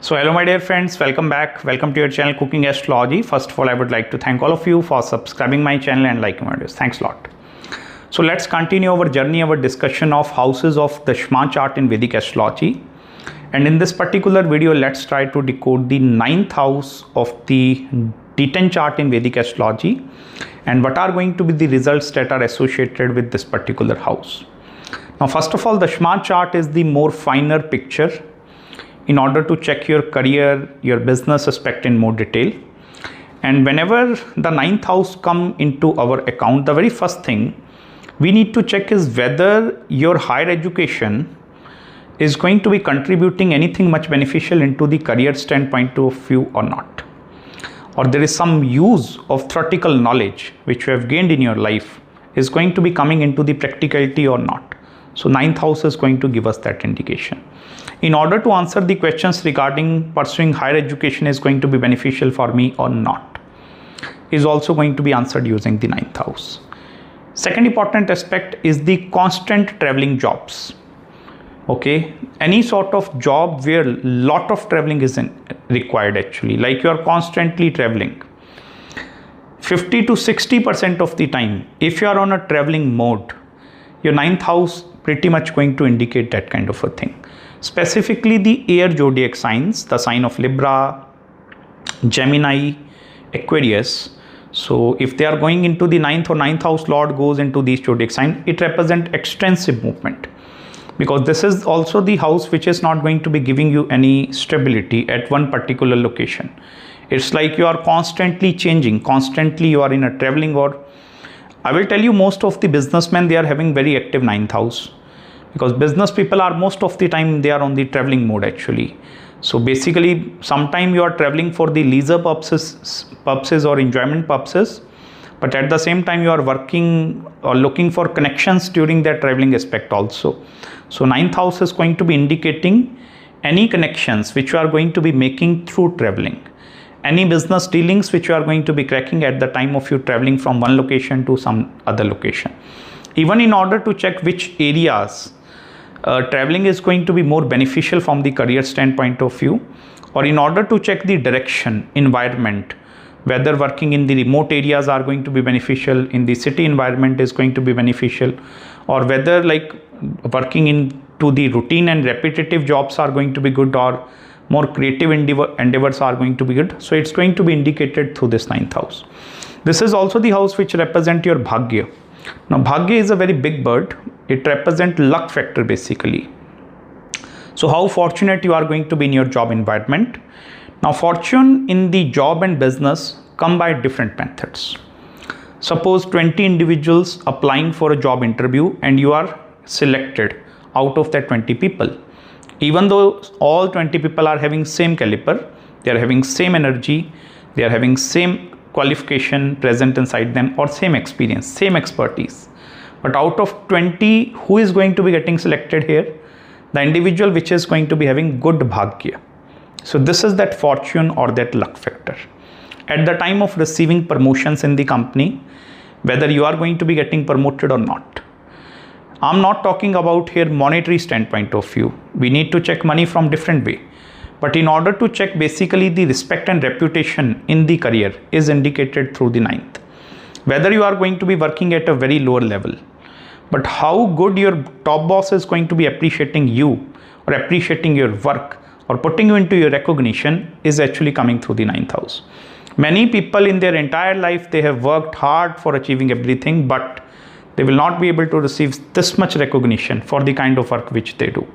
So hello my dear friends, welcome back. Welcome to your channel Cooking Astrology. First of all, I would like to thank all of you for subscribing my channel and liking my videos. Thanks a lot. So let's continue our journey, our discussion of houses of the Dashamsha chart in Vedic Astrology. And in this particular video, let's try to decode the 9th house of the D10 chart in Vedic Astrology and what are going to be the results that are associated with this particular house. Now first of all, the Dasmasa chart is the more finer picture in order to check your career, your business aspect in more detail. And whenever the 9th house come into our account, the very first thing we need to check is whether your higher education is going to be contributing anything much beneficial into the career standpoint of view or not. Or there is some use of theoretical knowledge which you have gained in your life is going to be coming into the practicality or not. So 9th house is going to give us that indication. In order to answer the questions regarding pursuing higher education is going to be beneficial for me or not, is also going to be answered using the 9th house. Second important aspect is the constant traveling jobs. Okay, any sort of job where lot of traveling is required actually, like you are constantly traveling. 50 to 60% of the time, if you are on a traveling mode, your 9th house pretty much going to indicate that kind of a thing. Specifically the air zodiac signs, the sign of Libra, Gemini, Aquarius. So if they are going into the 9th or 9th house lord goes into these zodiac signs, it represents extensive movement. Because this is also the house which is not going to be giving you any stability at one particular location. It's like you are constantly changing, constantly you are in a traveling, or I will tell you most of the businessmen, they are having very active 9th house. Because business people are most of the time they are on the traveling mode actually. So basically sometime you are traveling for the leisure purposes or enjoyment purposes, but at the same time you are working or looking for connections during that traveling aspect also. So 9th house is going to be indicating any connections which you are going to be making through traveling. Any business dealings which you are going to be cracking at the time of you traveling from one location to some other location. Even in order to check which areas traveling is going to be more beneficial from the career standpoint of view, or in order to check the direction, environment, whether working in the remote areas are going to be beneficial, in the city environment is going to be beneficial, or whether like working into the routine and repetitive jobs are going to be good, or more creative endeavors are going to be good. So it's going to be indicated through this 9th house. This is also the house which represents your Bhagya. Now Bhagya is a very big bird. It represents luck factor basically. So how fortunate you are going to be in your job environment. Now fortune in the job and business come by different methods. Suppose 20 individuals applying for a job interview and you are selected out of that 20 people. Even though all 20 people are having same caliber, they are having same energy, they are having same qualification present inside them, or same experience, same expertise. But out of 20, who is going to be getting selected here? The individual which is going to be having good Bhagya. So this is that fortune or that luck factor. At the time of receiving promotions in the company, whether you are going to be getting promoted or not. I'm not talking about here monetary standpoint of view. We need to check money from different way. But in order to check basically the respect and reputation in the career is indicated through the 9th. Whether you are going to be working at a very lower level, but how good your top boss is going to be appreciating you or appreciating your work or putting you into your recognition is actually coming through the 9th house. Many people in their entire life, they have worked hard for achieving everything, but they will not be able to receive this much recognition for the kind of work which they do.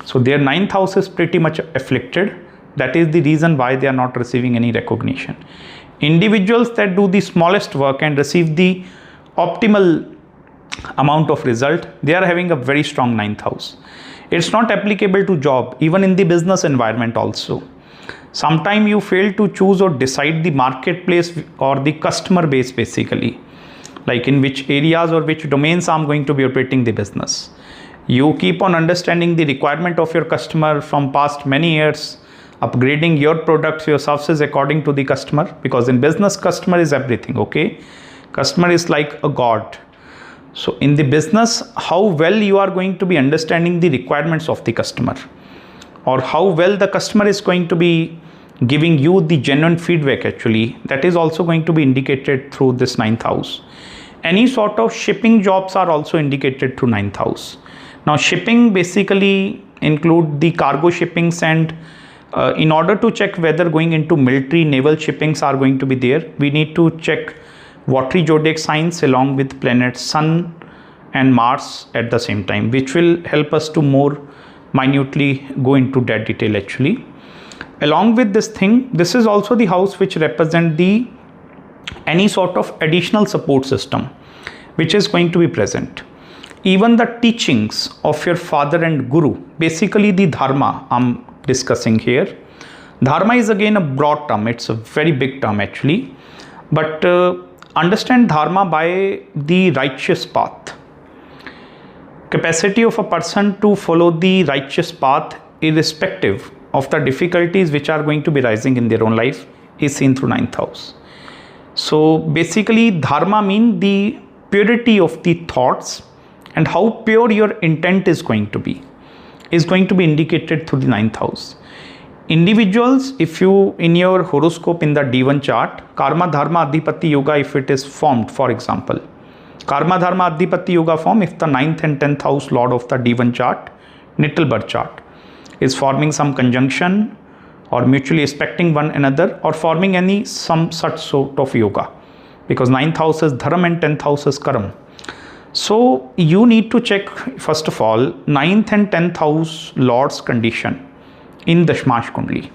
So their 9th house is pretty much afflicted. That is the reason why they are not receiving any recognition. Individuals that do the smallest work and receive the optimal amount of result, they are having a very strong 9th house. It's not applicable to job, even in the business environment also. Sometimes you fail to choose or decide the marketplace or the customer base basically. Like in which areas or which domains I'm going to be operating the business. You keep on understanding the requirement of your customer from past many years, upgrading your products, your services according to the customer, because in business, customer is everything, okay? Customer is like a god. So in the business, how well you are going to be understanding the requirements of the customer. or how well the customer is going to be giving you the genuine feedback actually, that is also going to be indicated through this ninth house. Any sort of shipping jobs are also indicated through ninth house. Now shipping basically include the cargo shippings, and in order to check whether going into military naval shippings are going to be there, we need to check watery zodiac signs along with planets Sun and Mars at the same time, which will help us to more minutely go into that detail actually. Along with this thing, this is also the house which represent the any sort of additional support system which is going to be present. Even the teachings of your father and guru, basically the dharma I'm discussing here. Dharma is again a broad term, it's a very big term actually, but understand dharma by the righteous path. Capacity of a person to follow the righteous path irrespective of the difficulties which are going to be rising in their own life is seen through ninth house. So basically dharma means the purity of the thoughts, and how pure your intent is going to be indicated through the ninth house. Individuals, if you in your horoscope in the D1 chart, karma dharma adhipati yoga, if it is formed, for example, karma dharma adhipati yoga form if the 9th and 10th house lord of the D1 chart, natal birth chart, is forming some conjunction or mutually expecting one another or forming some such sort of yoga, because 9th house is dharma and 10th house is karam. So you need to check first of all 9th and 10th house lord's condition in Dashmansh Kundli.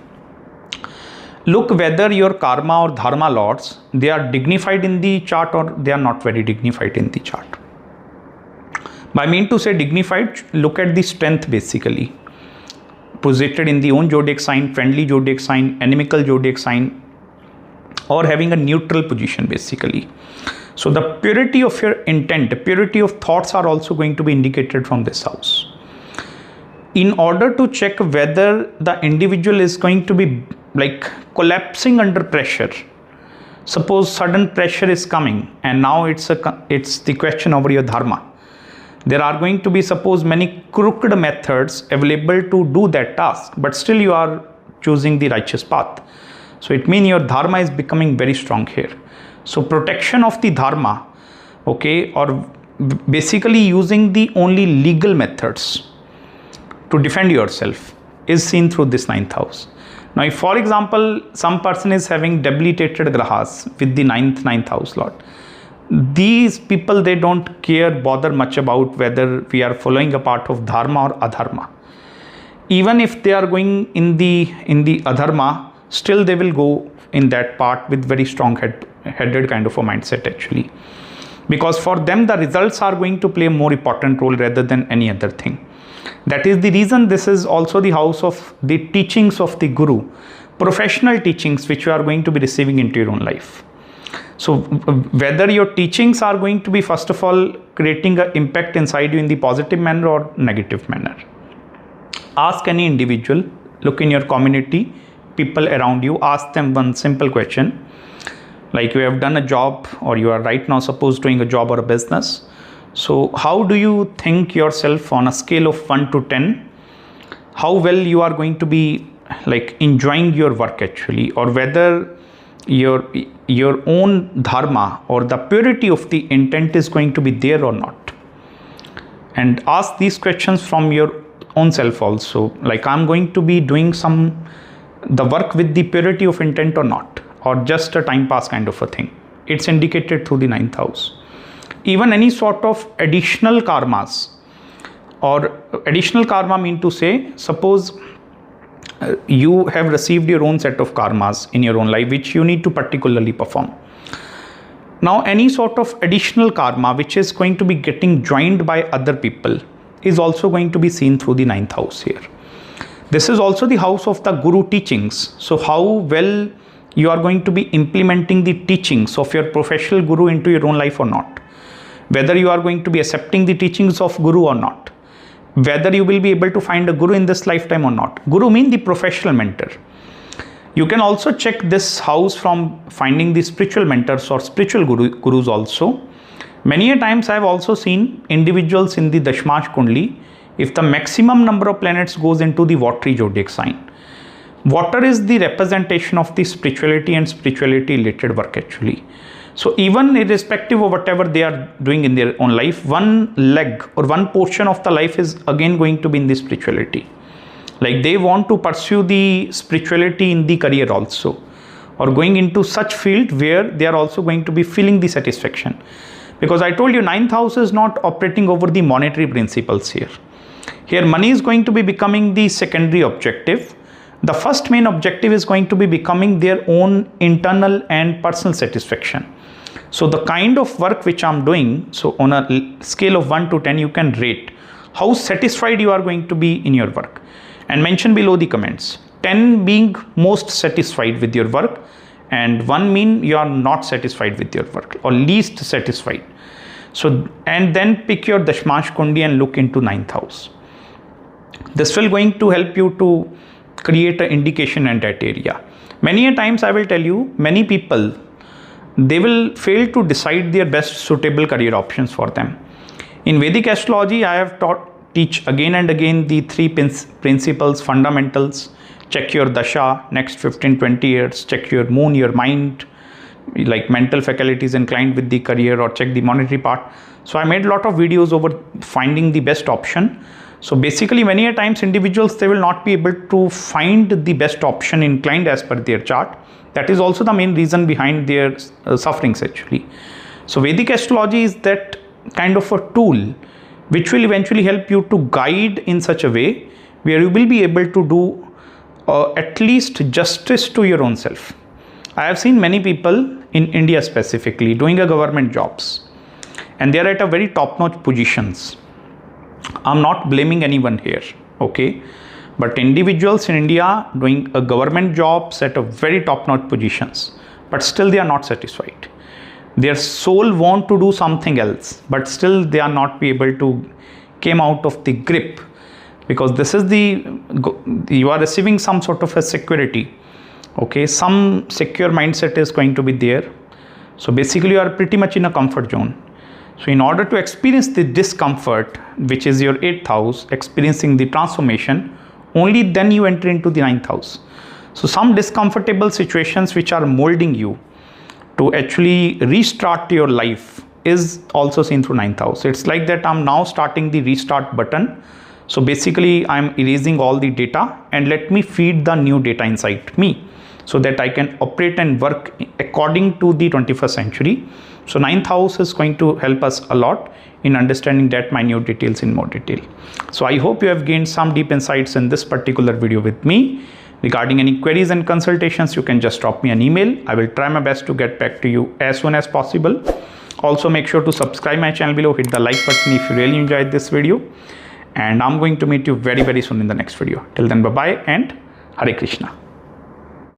Look whether your karma or dharma lords, they are dignified in the chart or they are not very dignified in the chart. By mean to say dignified, look at the strength basically. Posited in the own zodiac sign, friendly zodiac sign, inimical zodiac sign, or having a neutral position basically. So the purity of your intent, the purity of thoughts are also going to be indicated from this house. In order to check whether the individual is going to be like collapsing under pressure, suppose sudden pressure is coming and now it's the question over your dharma. There are going to be suppose many crooked methods available to do that task, but still you are choosing the righteous path. So it means your dharma is becoming very strong here. So protection of the dharma, okay, or basically using the only legal methods to defend yourself is seen through this ninth house. Now if for example some person is having debilitated grahas with the ninth house lord, these people, they don't bother much about whether we are following a part of dharma or adharma. Even if they are going in the adharma, still they will go in that part with very strong headed kind of a mindset actually, because for them the results are going to play a more important role rather than any other thing. That is the reason this is also the house of the teachings of the guru, professional teachings which you are going to be receiving into your own life. So whether your teachings are going to be first of all creating an impact inside you in the positive manner or negative manner. Ask any individual, look in your community, people around you, ask them one simple question, like you have done a job or you are right now suppose doing a job or a business. So how do you think yourself on a scale of 1 to 10, how well you are going to be like enjoying your work actually, or whether your own dharma or the purity of the intent is going to be there or not. And ask these questions from your own self also, like I'm going to be doing the work with the purity of intent or not, or just a time pass kind of a thing. It's indicated through the ninth house. Even any sort of additional karmas, or additional karma mean to say, suppose you have received your own set of karmas in your own life which you need to particularly perform. Now any sort of additional karma which is going to be getting joined by other people is also going to be seen through the ninth house here. This is also the house of the guru teachings. So how well you are going to be implementing the teachings of your professional guru into your own life or not, whether you are going to be accepting the teachings of guru or not, whether you will be able to find a guru in this lifetime or not. Guru means the professional mentor. You can also check this house from finding the spiritual mentors or spiritual gurus also. Many a times I have also seen individuals in the Dashmansh Kundli if the maximum number of planets goes into the watery zodiac sign. Water is the representation of the spirituality and spirituality related work actually. So even irrespective of whatever they are doing in their own life, one leg or one portion of the life is again going to be in the spirituality. Like they want to pursue the spirituality in the career also, or going into such field where they are also going to be feeling the satisfaction. Because I told you 9th house is not operating over the monetary principles here. Here money is going to be becoming the secondary objective. The first main objective is going to be becoming their own internal and personal satisfaction. So the kind of work which I'm doing, so on a scale of 1 to 10, you can rate how satisfied you are going to be in your work. And mention below the comments, 10 being most satisfied with your work and 1 mean you are not satisfied with your work or least satisfied. So, and then pick your Dashmansh Kundi and look into 9th house. This will going to help you to create an indication in that area. Many a times I will tell you, many people, they will fail to decide their best suitable career options for them. In Vedic Astrology, I have teach again and again the 3 principles, fundamentals. Check your Dasha, next 15-20 years, check your moon, your mind, like mental faculties inclined with the career, or check the monetary part. So I made a lot of videos over finding the best option. So basically many a times individuals, they will not be able to find the best option inclined as per their chart. That is also the main reason behind their sufferings actually. So Vedic Astrology is that kind of a tool which will eventually help you to guide in such a way where you will be able to do at least justice to your own self. I have seen many people in India specifically doing a government jobs, and they are at a very top-notch positions. I'm not blaming anyone here, okay? But individuals in India doing a government jobs at a very top-notch positions, but still they are not satisfied. Their soul want to do something else, but still they are not be able to came out of the grip, because this is you are receiving some sort of a security, okay? Some secure mindset is going to be there. So basically you are pretty much in a comfort zone. So in order to experience the discomfort, which is your 8th house, experiencing the transformation, only then you enter into the 9th house. So some discomfortable situations which are molding you to actually restart your life is also seen through 9th house. It's like that I'm now starting the restart button. So basically I'm erasing all the data and let me feed the new data inside me so that I can operate and work according to the 21st century. So 9th house is going to help us a lot in understanding that minute details in more detail. So I hope you have gained some deep insights in this particular video with me. Regarding any queries and consultations, you can just drop me an email. I will try my best to get back to you as soon as possible. Also make sure to subscribe my channel below, hit the like button if you really enjoyed this video. And I'm going to meet you very soon in the next video. Till then, bye bye and Hare Krishna.